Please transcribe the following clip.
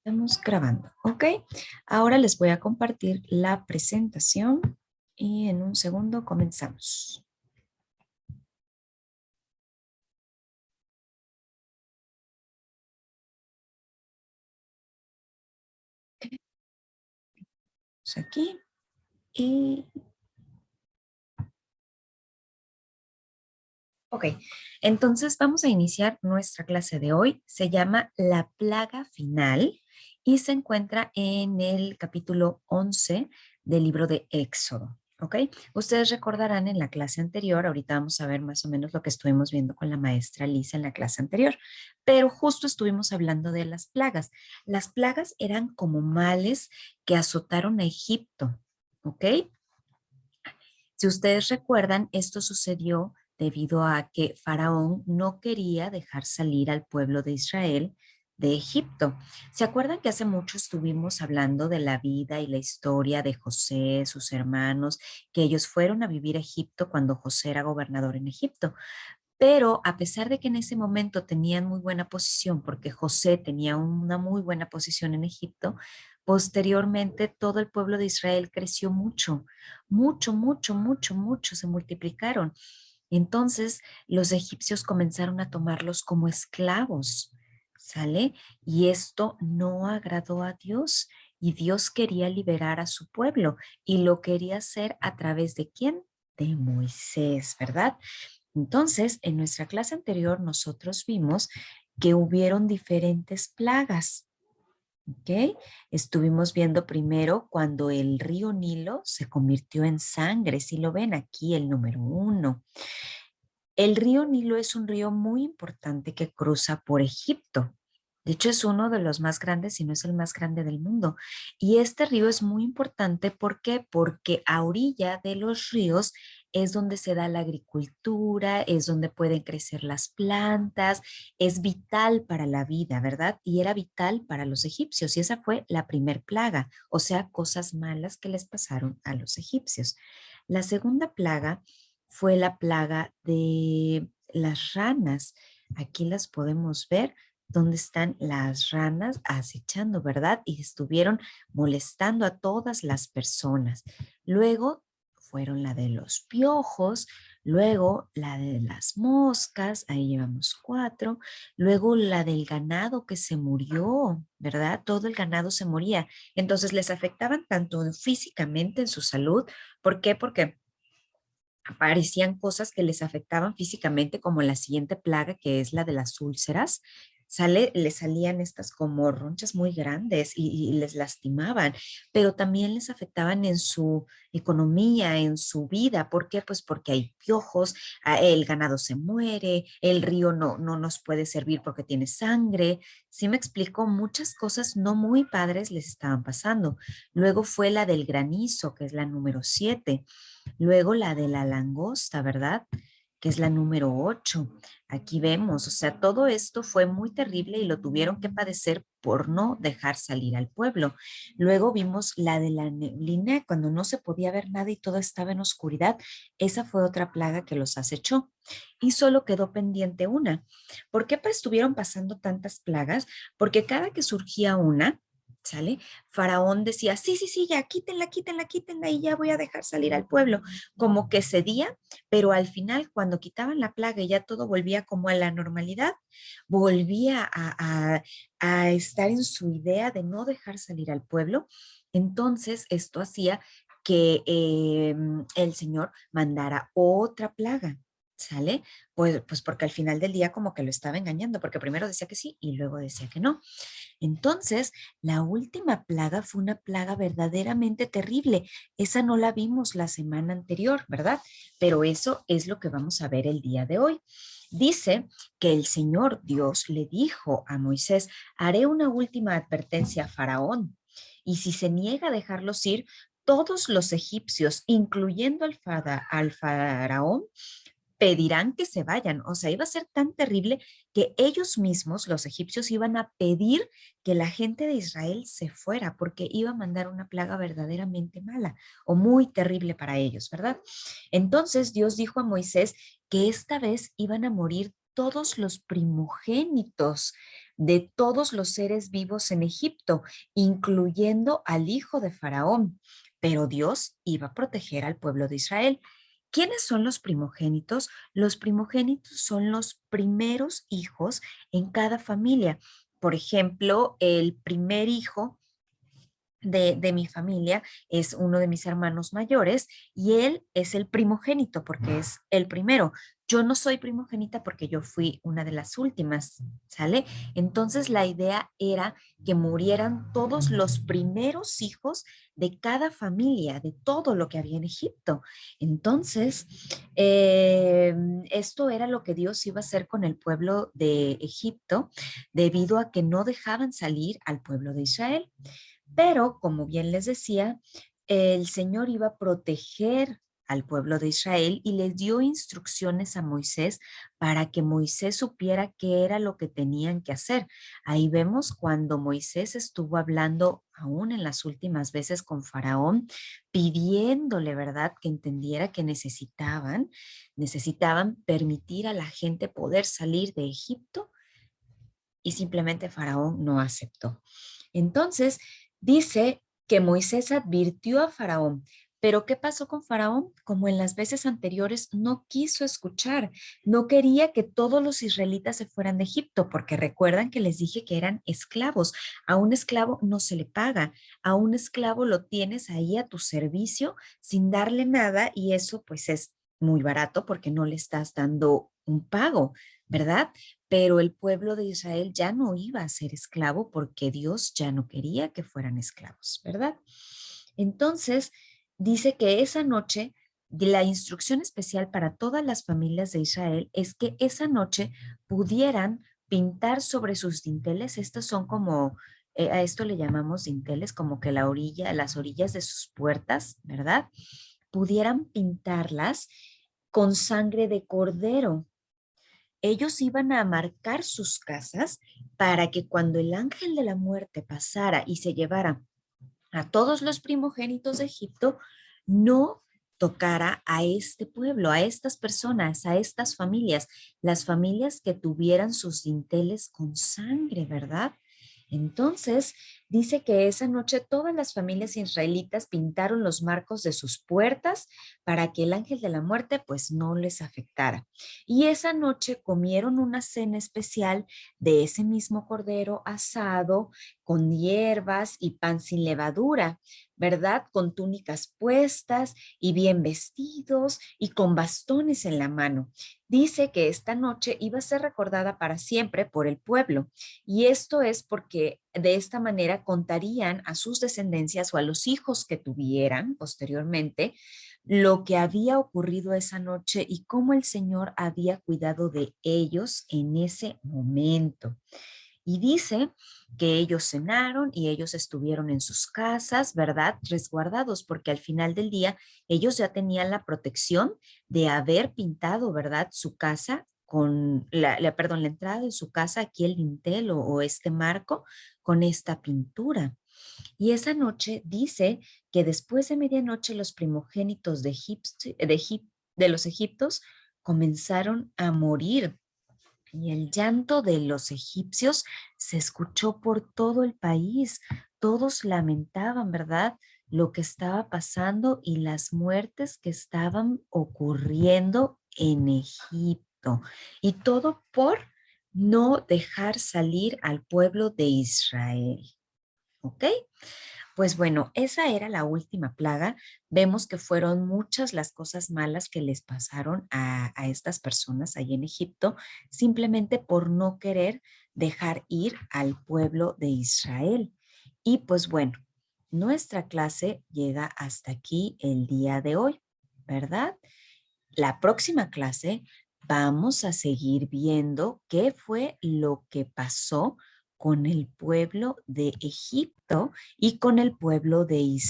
Estamos grabando, ¿ok? Ahora les voy a compartir la presentación y en un segundo comenzamos. Vamos aquí y... Ok, entonces vamos a iniciar nuestra clase de hoy. Se llama La plaga final y se encuentra en el capítulo 11 del libro de Éxodo. ¿Ok? Ustedes recordarán en la clase anterior, ahorita vamos a ver más o menos lo que estuvimos viendo con la maestra Lisa en la clase anterior, pero justo estuvimos hablando de las plagas. Las plagas eran como males que azotaron a Egipto. ¿Ok? Si ustedes recuerdan, esto sucedió debido a que Faraón no quería dejar salir al pueblo de Israel de Egipto. ¿Se acuerdan que hace mucho estuvimos hablando de la vida y la historia de José, sus hermanos, que ellos fueron a vivir a Egipto cuando José era gobernador en Egipto? Pero a pesar de que en ese momento tenían muy buena posición, porque José tenía una muy buena posición en Egipto, posteriormente todo el pueblo de Israel creció mucho, mucho, mucho, mucho, mucho, se multiplicaron. Entonces los egipcios comenzaron a tomarlos como esclavos, ¿sale? Y esto no agradó a Dios y Dios quería liberar a su pueblo y lo quería hacer a través de ¿quién? De Moisés, ¿verdad? Entonces, en nuestra clase anterior nosotros vimos que hubieron diferentes plagas, ¿ok? Estuvimos viendo primero cuando el río Nilo se convirtió en sangre, si lo ven aquí, el número uno. El río Nilo es un río muy importante que cruza por Egipto. De hecho, es uno de los más grandes, si no es el más grande del mundo. Y este río es muy importante, ¿por qué? Porque a orilla de los ríos es donde se da la agricultura, es donde pueden crecer las plantas, es vital para la vida, ¿verdad? Y era vital para los egipcios. Y esa fue la primer plaga, o sea, cosas malas que les pasaron a los egipcios. La segunda plaga fue la plaga de las ranas. Aquí las podemos ver donde están las ranas acechando, ¿verdad? Y estuvieron molestando a todas las personas. Luego fueron la de los piojos, luego la de las moscas, ahí llevamos cuatro, luego la del ganado que se murió, ¿verdad? Todo el ganado se moría. Entonces les afectaban tanto físicamente en su salud. ¿Por qué? Porque aparecían cosas que les afectaban físicamente, como la siguiente plaga, que es la de las úlceras. Les salían estas como ronchas muy grandes y les lastimaban, pero también les afectaban en su economía, en su vida. ¿Por qué? Pues porque hay piojos, el ganado se muere, el río no nos puede servir porque tiene sangre. Sí me explico, muchas cosas no muy padres les estaban pasando. Luego fue la del granizo, que es la número 7. Luego la de la langosta, ¿verdad? Que es la número 8. Aquí vemos, o sea, todo esto fue muy terrible y lo tuvieron que padecer por no dejar salir al pueblo. Luego vimos la de la neblina, cuando no se podía ver nada y todo estaba en oscuridad. Esa fue otra plaga que los acechó. Y solo quedó pendiente una. ¿Por qué estuvieron pasando tantas plagas? Porque cada que surgía una, ¿sale? Faraón decía, sí, sí, sí, ya quítenla, quítenla, quítenla y ya voy a dejar salir al pueblo. Como que cedía, pero al final cuando quitaban la plaga y ya todo volvía como a la normalidad, volvía a estar en su idea de no dejar salir al pueblo. Entonces esto hacía que el Señor mandara otra plaga. ¿Sale? Pues porque al final del día como que lo estaba engañando, porque primero decía que sí y luego decía que no. Entonces, la última plaga fue una plaga verdaderamente terrible. Esa no la vimos la semana anterior, ¿verdad? Pero eso es lo que vamos a ver el día de hoy. Dice que el Señor Dios le dijo a Moisés, haré una última advertencia a Faraón, y si se niega a dejarlos ir, todos los egipcios, incluyendo al faraón, pedirán que se vayan. O sea, iba a ser tan terrible que ellos mismos, los egipcios, iban a pedir que la gente de Israel se fuera porque iba a mandar una plaga verdaderamente mala o muy terrible para ellos, ¿verdad? Entonces Dios dijo a Moisés que esta vez iban a morir todos los primogénitos de todos los seres vivos en Egipto, incluyendo al hijo de Faraón. Pero Dios iba a proteger al pueblo de Israel. ¿Quiénes son los primogénitos? Los primogénitos son los primeros hijos en cada familia. Por ejemplo, el primer hijo de mi familia es uno de mis hermanos mayores y él es el primogénito porque es el primero. Yo no soy primogénita porque yo fui una de las últimas, ¿sale? Entonces la idea era que murieran todos los primeros hijos de cada familia, de todo lo que había en Egipto. Entonces, esto era lo que Dios iba a hacer con el pueblo de Egipto debido a que no dejaban salir al pueblo de Israel. Pero, como bien les decía, el Señor iba a proteger al pueblo de Israel y les dio instrucciones a Moisés para que Moisés supiera qué era lo que tenían que hacer. Ahí vemos cuando Moisés estuvo hablando aún en las últimas veces con Faraón, pidiéndole, ¿verdad?, que entendiera que necesitaban permitir a la gente poder salir de Egipto y simplemente Faraón no aceptó. Entonces, dice que Moisés advirtió a Faraón, pero ¿qué pasó con Faraón? Como en las veces anteriores, no quiso escuchar, no quería que todos los israelitas se fueran de Egipto, porque recuerdan que les dije que eran esclavos. A un esclavo no se le paga, a un esclavo lo tienes ahí a tu servicio sin darle nada y eso pues es muy barato porque no le estás dando un pago, ¿verdad? Pero el pueblo de Israel ya no iba a ser esclavo porque Dios ya no quería que fueran esclavos, ¿verdad? Entonces, dice que esa noche, la instrucción especial para todas las familias de Israel es que esa noche pudieran pintar sobre sus dinteles, estos son como, a esto le llamamos dinteles, como que la orilla, las orillas de sus puertas, ¿verdad? Pudieran pintarlas con sangre de cordero. Ellos iban a marcar sus casas para que cuando el ángel de la muerte pasara y se llevara a todos los primogénitos de Egipto, no tocara a este pueblo, a estas personas, a estas familias, las familias que tuvieran sus dinteles con sangre, ¿verdad? Entonces, dice que esa noche todas las familias israelitas pintaron los marcos de sus puertas para que el ángel de la muerte pues no les afectara. Y esa noche comieron una cena especial de ese mismo cordero asado con hierbas y pan sin levadura, ¿verdad? Con túnicas puestas y bien vestidos y con bastones en la mano. Dice que esta noche iba a ser recordada para siempre por el pueblo y esto es porque de esta manera contarían a sus descendencias o a los hijos que tuvieran posteriormente lo que había ocurrido esa noche y cómo el Señor había cuidado de ellos en ese momento. Y dice que ellos cenaron y ellos estuvieron en sus casas, ¿verdad? Resguardados, porque al final del día ellos ya tenían la protección de haber pintado, ¿verdad? Su casa con perdón, la entrada de su casa, aquí el dintel o este marco con esta pintura. Y esa noche dice que después de medianoche los primogénitos de los egiptos comenzaron a morir y el llanto de los egipcios se escuchó por todo el país. Todos lamentaban, ¿verdad? Lo que estaba pasando y las muertes que estaban ocurriendo en Egipto. Y todo por no dejar salir al pueblo de Israel. ¿Ok? Pues bueno, esa era la última plaga. Vemos que fueron muchas las cosas malas que les pasaron a estas personas ahí en Egipto, simplemente por no querer dejar ir al pueblo de Israel. Y pues bueno, nuestra clase llega hasta aquí el día de hoy, ¿verdad? La próxima clase vamos a seguir viendo qué fue lo que pasó con el pueblo de Egipto y con el pueblo de Israel.